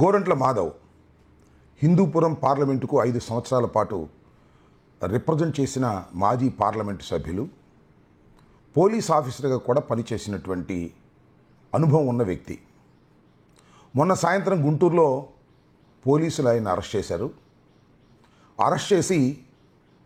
గోరంట్ల మాధవ్ హిందూపురం పార్లమెంటుకు 5 సంవత్సరాల పాటు రిప్రజెంట్ చేసిన మాజీ పార్లమెంటు సభ్యులు, పోలీస్ ఆఫీసర్గా కూడా పనిచేసినటువంటి అనుభవం ఉన్న వ్యక్తి. మొన్న సాయంత్రం గుంటూరులో పోలీసులు ఆయన అరెస్ట్ చేశారు. అరెస్ట్ చేసి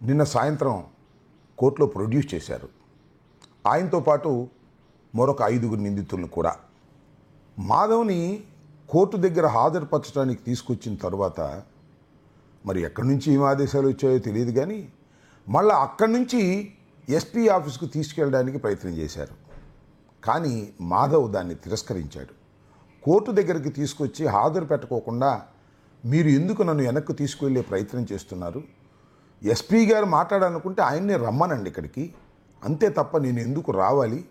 నిన్న సాయంత్రం కోర్టులో ప్రొడ్యూస్ చేశారు. ఆయనతో పాటు మరొక 5 నిందితులను కూడా. మాధవ్ని కోర్టు దగ్గర హాజరుపరచడానికి తీసుకొచ్చిన తర్వాత మరి ఎక్కడి నుంచి ఏం ఆదేశాలు వచ్చాయో తెలియదు, కానీ మళ్ళీ అక్కడి నుంచి ఎస్పీ ఆఫీస్కు తీసుకెళ్ళడానికి ప్రయత్నం చేశారు. కానీ మాధవ్ దాన్ని తిరస్కరించాడు. కోర్టు దగ్గరికి తీసుకొచ్చి హాజరు పెట్టకోకుండా మీరు ఎందుకు నన్ను వెనక్కు తీసుకువెళ్ళే ప్రయత్నం చేస్తున్నారు? ఎస్పీ గారు మాట్లాడాలనుకుంటే ఆయన్నే రమ్మనండి ఇక్కడికి, అంతే తప్ప నేను ఎందుకు రావాలి?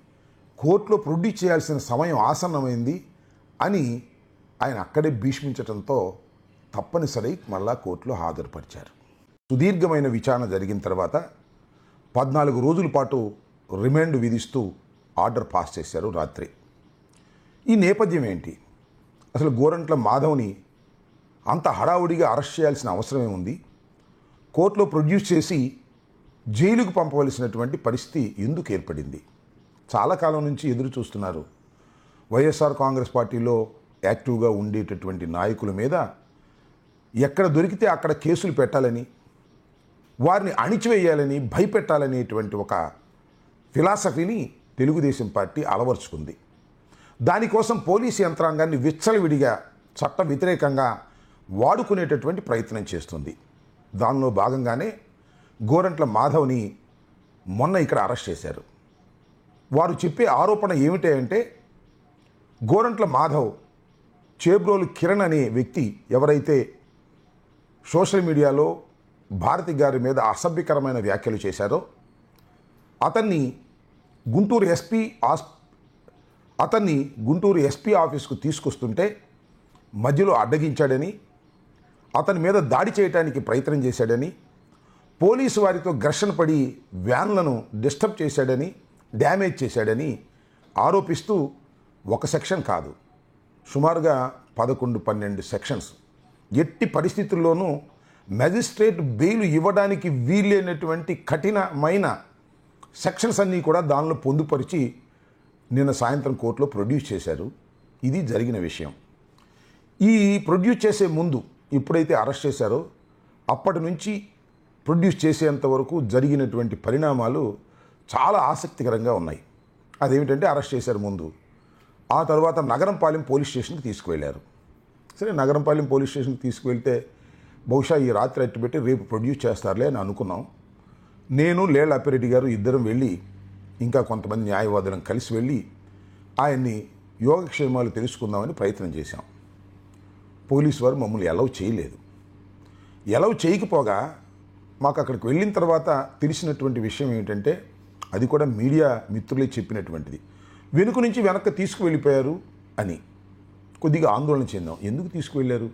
కోర్టులో ప్రొడ్యూస్ చేయాల్సిన సమయం ఆసన్నమైంది అని ఆయన అక్కడే భీష్మించడంతో తప్పనిసరి మళ్ళా కోర్టులో హాజరుపరిచారు. సుదీర్ఘమైన విచారణ జరిగిన తర్వాత 14 రోజుల పాటు రిమాండ్ విధిస్తూ ఆర్డర్ పాస్ చేశారు రాత్రి. ఈ నేపథ్యం ఏంటి? అసలు గోరంట్ల మాధవ్ని అంత హడావుడిగా అరెస్ట్ చేయాల్సిన అవసరమే ఉంది? కోర్టులో ప్రొడ్యూస్ చేసి జైలుకు పంపవలసినటువంటి పరిస్థితి ఎందుకు ఏర్పడింది? చాలా కాలం నుంచి ఎదురు చూస్తున్నారు. వైఎస్ఆర్ కాంగ్రెస్ పార్టీలో యాక్టివ్గా ఉండేటటువంటి నాయకుల మీద ఎక్కడ దొరికితే అక్కడ కేసులు పెట్టాలని, వారిని అణిచివేయాలని, భయపెట్టాలనేటువంటి ఒక ఫిలాసఫీని తెలుగుదేశం పార్టీ అలవర్చుకుంది. దానికోసం పోలీసు యంత్రాంగాన్ని విచ్చలవిడిగా చట్ట వ్యతిరేకంగా వాడుకునేటటువంటి ప్రయత్నం చేస్తుంది. దానిలో భాగంగానే గోరంట్ల మాధవ్ని మొన్న ఇక్కడ అరెస్ట్ చేశారు. వారు చెప్పే ఆరోపణ ఏమిటి అంటే, గోరంట్ల మాధవ్ చేబ్రోలు కిరణ్ అనే వ్యక్తి ఎవరైతే సోషల్ మీడియాలో భారతి గారి మీద అసభ్యకరమైన వ్యాఖ్యలు చేశారో అతన్ని గుంటూరు ఎస్పీ ఆఫీస్కు తీసుకొస్తుంటే మధ్యలో అడ్డగించాడని, అతని మీద దాడి చేయడానికి ప్రయత్నం చేశాడని, పోలీసు వారితో ఘర్షణ పడి వ్యాన్లను డిస్టర్బ్ చేశాడని, డ్యామేజ్ చేశాడని ఆరోపిస్తూ ఒక సెక్షన్ కాదు, సుమారుగా 11-12 సెక్షన్స్, ఎట్టి పరిస్థితుల్లోనూ మెజిస్ట్రేట్ బెయిల్ ఇవ్వడానికి వీలైనటువంటి కఠినమైన సెక్షన్స్ అన్నీ కూడా దానిలో పొందుపరిచి నిన్న సాయంత్రం కోర్టులో ప్రొడ్యూస్ చేశారు. ఇది జరిగిన విషయం. ఈ ప్రొడ్యూస్ చేసే ముందు ఎప్పుడైతే అరెస్ట్ చేశారో అప్పటి నుంచి ప్రొడ్యూస్ చేసేంత వరకు జరిగినటువంటి పరిణామాలు చాలా ఆసక్తికరంగా ఉన్నాయి. అదేమిటంటే, అరెస్ట్ చేశారు ముందు, ఆ తర్వాత నగరంపాలెం పోలీస్ స్టేషన్కి తీసుకువెళ్ళారు. సరే, నగరంపాలెం పోలీస్ స్టేషన్కి తీసుకువెళ్తే బహుశా ఈ రాత్రి అట్టుపెట్టి రేపు ప్రొడ్యూస్ చేస్తారులే అని అనుకున్నాం. నేను లేళ్ల అప్పిరెడ్డి గారు ఇద్దరం వెళ్ళి, ఇంకా కొంతమంది న్యాయవాదులను కలిసి వెళ్ళి ఆయన్ని యోగక్షేమాలు తెలుసుకుందామని ప్రయత్నం చేశాం. పోలీసు వారు మమ్మల్ని అలౌ చేయలేదు. అలౌ చేయకపోగా మాకు అక్కడికి వెళ్ళిన తర్వాత తెలిసినటువంటి విషయం ఏమిటంటే, అది కూడా మీడియా మిత్రులే చెప్పినటువంటిది, వెనుక నుంచి వెనక్కి తీసుకువెళ్ళిపోయారు అని. కొద్దిగా ఆందోళన చెందాం. ఎందుకు తీసుకువెళ్ళారు,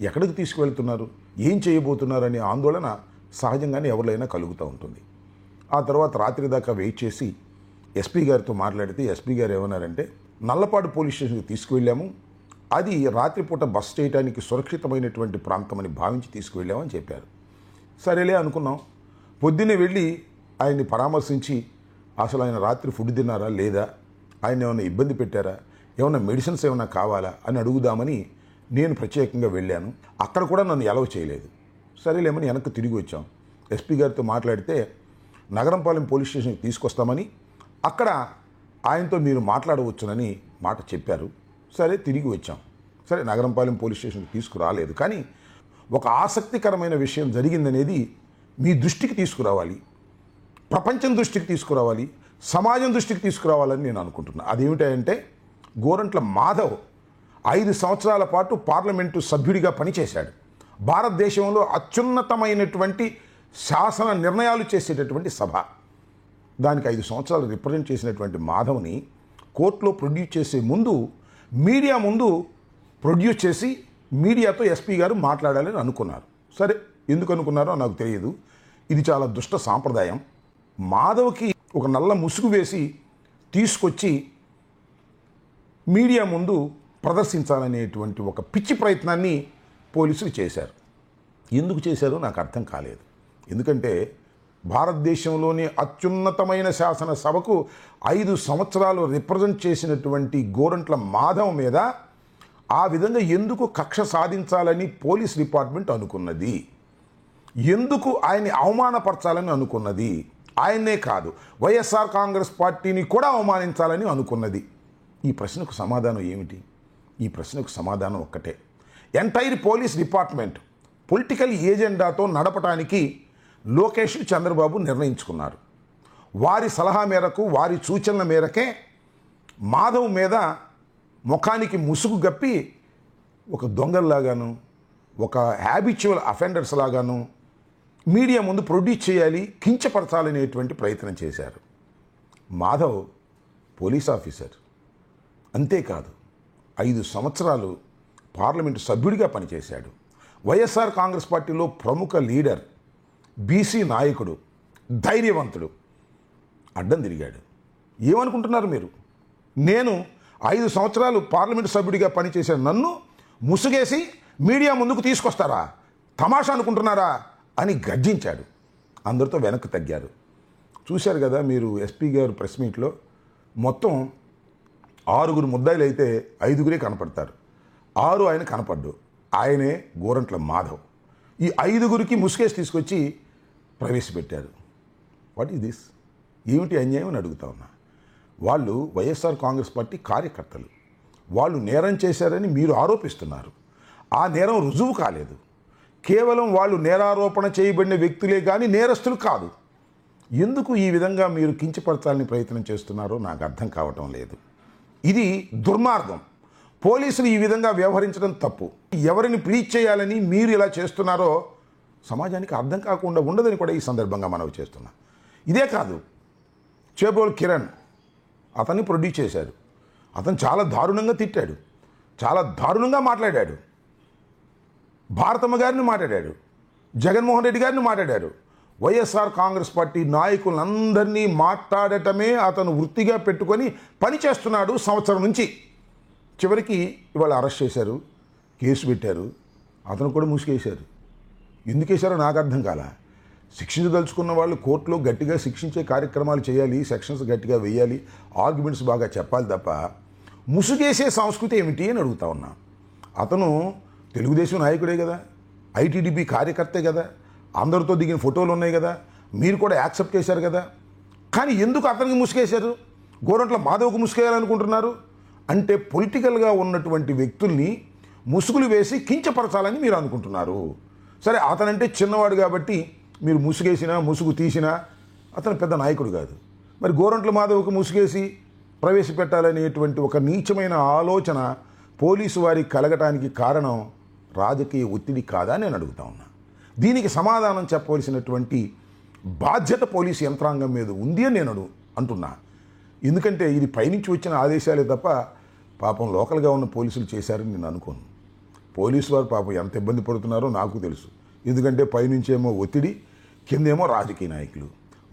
ఎక్కడికి తీసుకువెళ్తున్నారు, ఏం చేయబోతున్నారు అనే ఆందోళన సహజంగానే ఎవరికైనా కలుగుతూ ఉంటుంది. ఆ తర్వాత రాత్రి దాకా వెయిట్ చేసి ఎస్పీ గారితో మాట్లాడితే ఎస్పీ గారు ఏమన్నారంటే, నల్లపాడు పోలీస్ స్టేషన్కి తీసుకువెళ్ళాము, అది రాత్రిపూట బస్ చేయడానికి సురక్షితమైనటువంటి ప్రాంతం అని భావించి తీసుకువెళ్ళామని చెప్పారు. సరేలే అనుకున్నాం. పొద్దున్నే వెళ్ళి ఆయన్ని పరామర్శించి అసలు ఆయన రాత్రి ఫుడ్ తిన్నారా లేదా, ఆయన ఏమైనా ఇబ్బంది పెట్టారా, ఏమైనా మెడిసిన్స్ ఏమైనా కావాలా అని అడుగుదామని నేను ప్రత్యేకంగా వెళ్ళాను. అక్కడ కూడా నన్ను అలౌ చేయలేదు. సరేలేమని వెనక్కి తిరిగి వచ్చాం. ఎస్పీ గారితో మాట్లాడితే నగరంపాలెం పోలీస్ స్టేషన్కి తీసుకొస్తామని, అక్కడ ఆయనతో మీరు మాట్లాడవచ్చునని మాట చెప్పారు. సరే, తిరిగి వచ్చాం. సరే, నగరంపాలెం పోలీస్ స్టేషన్కి తీసుకురాలేదు, కానీ ఒక ఆసక్తికరమైన విషయం జరిగిందనేది మీ దృష్టికి తీసుకురావాలి, ప్రపంచం దృష్టికి తీసుకురావాలి, సమాజం దృష్టికి తీసుకురావాలని నేను అనుకుంటున్నాను. అదేమిటంటే, గోరంట్ల మాధవ్ 5 సంవత్సరాల పాటు పార్లమెంటు సభ్యుడిగా పనిచేశాడు. భారతదేశంలో అత్యున్నతమైనటువంటి శాసన నిర్ణయాలు చేసేటటువంటి సభ, దానికి 5 సంవత్సరాలు రిప్రజెంట్ చేసినటువంటి మాధవ్ని కోర్టులో ప్రొడ్యూస్ చేసే ముందు మీడియా ముందు ప్రొడ్యూస్ చేసి మీడియాతో ఎస్పీ గారు మాట్లాడాలని అనుకున్నారు. సరే, ఎందుకు అనుకున్నారో నాకు తెలియదు. ఇది చాలా దుష్ట సాంప్రదాయం. మాధవ్కి ఒక నల్ల ముసుగు వేసి తీసుకొచ్చి మీడియా ముందు ప్రదర్శించాలనేటువంటి ఒక పిచ్చి ప్రయత్నాన్ని పోలీసులు చేశారు. ఎందుకు చేశారో నాకు అర్థం కాలేదు. ఎందుకంటే భారతదేశంలోని అత్యున్నతమైన శాసనసభకు 5 సంవత్సరాలు రిప్రజెంట్ చేసినటువంటి గోరంట్ల మాధవ్ మీద ఆ విధంగా ఎందుకు కక్ష సాధించాలని పోలీస్ డిపార్ట్మెంట్ అనుకున్నది? ఎందుకు ఆయన్ని అవమానపరచాలని అనుకున్నది? ఆయన్నే కాదు, వైఎస్ఆర్ కాంగ్రెస్ పార్టీని కూడా అవమానించాలని అనుకున్నది. ఈ ప్రశ్నకు సమాధానం ఏమిటి? ఈ ప్రశ్నకు సమాధానం ఒక్కటే. ఎంటైర్ పోలీస్ డిపార్ట్మెంట్ పొలిటికల్ ఏజెండాతో నడపడానికి లోకేష్, చంద్రబాబు నిర్ణయించుకున్నారు. వారి సలహా మేరకు, వారి సూచనల మేరకే మాధవ్ మీద ముఖానికి ముసుగు గప్పి ఒక దొంగల్లాగాను, ఒక హ్యాబిచువల్ అఫెండర్స్ లాగాను మీడియా ముందు ప్రొడ్యూస్ చేయాలి, కించపరచాలనేటువంటి ప్రయత్నం చేశారు. మాధవ్ పోలీస్ ఆఫీసర్, అంతేకాదు 5 సంవత్సరాలు పార్లమెంటు సభ్యుడిగా పనిచేశాడు. వైఎస్ఆర్ కాంగ్రెస్ పార్టీలో ప్రముఖ లీడర్, బీసీ నాయకుడు, ధైర్యవంతుడు. అడ్డం తిరిగాడు. ఏమనుకుంటున్నారు మీరు? నేను 5 సంవత్సరాలు పార్లమెంటు సభ్యుడిగా పనిచేశాను, నన్ను ముసుగేసి మీడియా ముందుకు తీసుకొస్తారా? తమాషా అనుకుంటున్నారా అని గర్జించాడు. అందరితో వెనక్కి తగ్గారు. చూశారు కదా మీరు ఎస్పీ గారు ప్రెస్ మీట్లో, మొత్తం 6 ముద్దాయిలు అయితే 5 కనపడతారు. 6 ఆయన కనపడ్డు. ఆయనే గోరంట్ల మాధవ్. ఈ 5 ముసుగేసి తీసుకొచ్చి ప్రవేశపెట్టారు. What is this? ఏమిటి అన్యాయం అని అడుగుతా ఉన్నా. వాళ్ళు వైఎస్ఆర్ కాంగ్రెస్ పార్టీ కార్యకర్తలు. వాళ్ళు నేరం చేశారని మీరు ఆరోపిస్తున్నారు. ఆ నేరం రుజువు కాలేదు. కేవలం వాళ్ళు నేరారోపణ చేయబడిన వ్యక్తులే కానీ నేరస్తులు కాదు. ఎందుకు ఈ విధంగా మీరు కించపరచాలని ప్రయత్నం చేస్తున్నారో నాకు అర్థం కావటం లేదు. ఇది దుర్మార్గం. పోలీసులు ఈ విధంగా వ్యవహరించడం తప్పు. ఎవరిని ప్లీజ్ చేయాలని మీరు ఇలా చేస్తున్నారో సమాజానికి అర్థం కాకుండా ఉండదని కూడా ఈ సందర్భంగా మనవి చేస్తున్నా. ఇదే కాదు, చేబోల్ కిరణ్ అతన్ని ప్రొడ్యూస్ చేశారు. అతను చాలా దారుణంగా తిట్టాడు, చాలా దారుణంగా మాట్లాడాడు. భారతమ్మ గారిని మాట్లాడాడు, జగన్మోహన్ రెడ్డి గారిని మాట్లాడాడు. వైఎస్ఆర్ కాంగ్రెస్ పార్టీ నాయకులందరినీ మాట్లాడటమే అతను వృత్తిగా పెట్టుకొని పనిచేస్తున్నాడు సంవత్సరం నుంచి. చివరికి ఇవాళ అరెస్ట్ చేశారు, కేసు పెట్టారు, అతను కూడా ముసుగేశారు. ఎందుకు వేశారో నాకు అర్థం కాల. శిక్షించదలుచుకున్న వాళ్ళు కోర్టులో గట్టిగా శిక్షించే కార్యక్రమాలు చేయాలి, సెక్షన్స్ గట్టిగా వేయాలి, ఆర్గ్యుమెంట్స్ బాగా చెప్పాలి తప్ప ముసుగేసే సంస్కృతి ఏమిటి అని అడుగుతా ఉన్నా. అతను తెలుగుదేశం నాయకుడే కదా, ఐటీడీపీ కార్యకర్తే కదా, అందరితో దిగిన ఫోటోలు ఉన్నాయి కదా, మీరు కూడా యాక్సెప్ట్ చేశారు కదా. కానీ ఎందుకు అతనికి ముసుగేశారు? గోరంట్ల మాధవ్కు ముసుగేయాలనుకుంటున్నారు అంటే పొలిటికల్గా ఉన్నటువంటి వ్యక్తుల్ని ముసుగులు వేసి కించపరచాలని మీరు అనుకుంటున్నారు. సరే, అతనంటే చిన్నవాడు కాబట్టి మీరు ముసుగేసినా ముసుగు తీసినా అతను పెద్ద నాయకుడు కాదు. మరి గోరంట్ల మాధవ్కు ముసుగేసి ప్రవేశపెట్టాలనేటువంటి ఒక నీచమైన ఆలోచన పోలీసు వారికి కలగటానికి కారణం రాజకీయ ఒత్తిడి కాదా నేను అడుగుతా ఉన్నా. దీనికి సమాధానం చెప్పవలసినటువంటి బాధ్యత పోలీసు యంత్రాంగం మీద ఉంది అని నేను అంటున్నా. ఎందుకంటే ఇది పైనుంచి వచ్చిన ఆదేశాలే తప్ప పాపం లోకల్గా ఉన్న పోలీసులు చేశారని నేను అనుకోను. పోలీసు వారు పాపం ఎంత ఇబ్బంది పడుతున్నారో నాకు తెలుసు. ఎందుకంటే పైనుంచేమో ఒత్తిడి, కిందేమో రాజకీయ నాయకులు.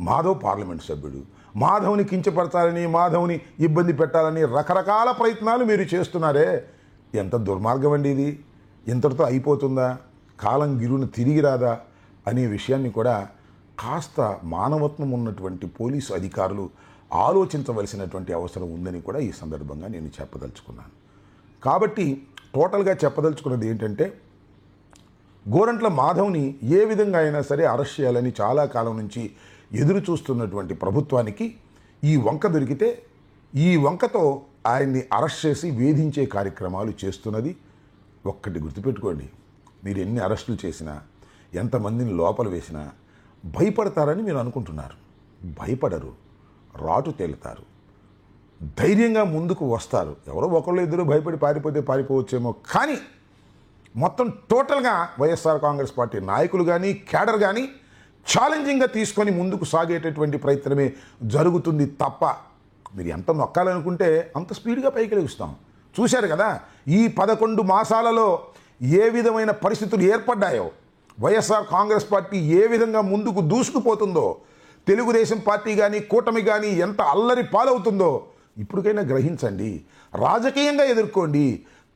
మాధవ్ పార్లమెంట్ సభ్యుడు. మాధవ్ని కించపరచాలని, మాధవ్ని ఇబ్బంది పెట్టాలని రకరకాల ప్రయత్నాలు మీరు చేస్తున్నారే. ఎంత దుర్మార్గం అండి ఇది! ఇంతటితో అయిపోతుందా? కాలం గిరును తిరిగి రాదా అనే విషయాన్ని కూడా కాస్త మానవత్వం ఉన్నటువంటి పోలీసు అధికారులు ఆలోచించవలసినటువంటి అవసరం ఉందని కూడా ఈ సందర్భంగా నేను చెప్పదలుచుకున్నాను. కాబట్టి టోటల్గా చెప్పదలుచుకున్నది ఏంటంటే, గోరంట్ల మాధవ్ని ఏ విధంగా అయినా సరే అరెస్ట్ చేయాలని చాలా కాలం నుంచి ఎదురు చూస్తున్నటువంటి ప్రభుత్వానికి ఈ వంక దొరికితే, ఈ వంకతో ఆయన్ని అరెస్ట్ చేసి వేధించే కార్యక్రమాలు చేస్తున్నది. ఒక్కటి గుర్తుపెట్టుకోండి, మీరు ఎన్ని అరెస్టులు చేసినా, ఎంతమందిని లోపల వేసినా భయపడతారని మీరు అనుకుంటున్నారు. భయపడరు, రాటు తేలుతారు, ధైర్యంగా ముందుకు వస్తారు. ఎవరో ఒకళ్ళు ఇద్దరు భయపడి పారిపోతే పారిపోవచ్చేమో, కానీ మొత్తం టోటల్గా వైఎస్ఆర్ కాంగ్రెస్ పార్టీ నాయకులు కానీ, క్యాడర్ కానీ ఛాలెంజింగ్గా తీసుకొని ముందుకు సాగేటటువంటి ప్రయత్నమే జరుగుతుంది తప్ప మీరు ఎంత నొక్కాలనుకుంటే అంత స్పీడ్గా పైకి లేస్తాం. చూశారు కదా ఈ 11 మాసాలలో ఏ విధమైన పరిస్థితులు ఏర్పడ్డాయో, వైఎస్ఆర్ కాంగ్రెస్ పార్టీ ఏ విధంగా ముందుకు దూసుకుపోతుందో, తెలుగుదేశం పార్టీ కానీ కూటమి కానీ ఎంత అల్లరి పాలవుతుందో ఇప్పటికైనా గ్రహించండి. రాజకీయంగా ఎదుర్కోండి,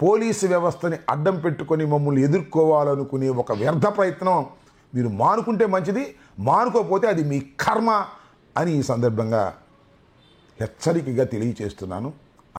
పోలీసు వ్యవస్థని అడ్డం పెట్టుకొని మమ్మల్ని ఎదుర్కోవాలనుకునే ఒక వ్యర్థ ప్రయత్నం మీరు మానుకుంటే మంచిది, మానుకోకపోతే అది మీ కర్మ అని ఈ సందర్భంగా హెచ్చరికగా తెలియచేస్తున్నాను.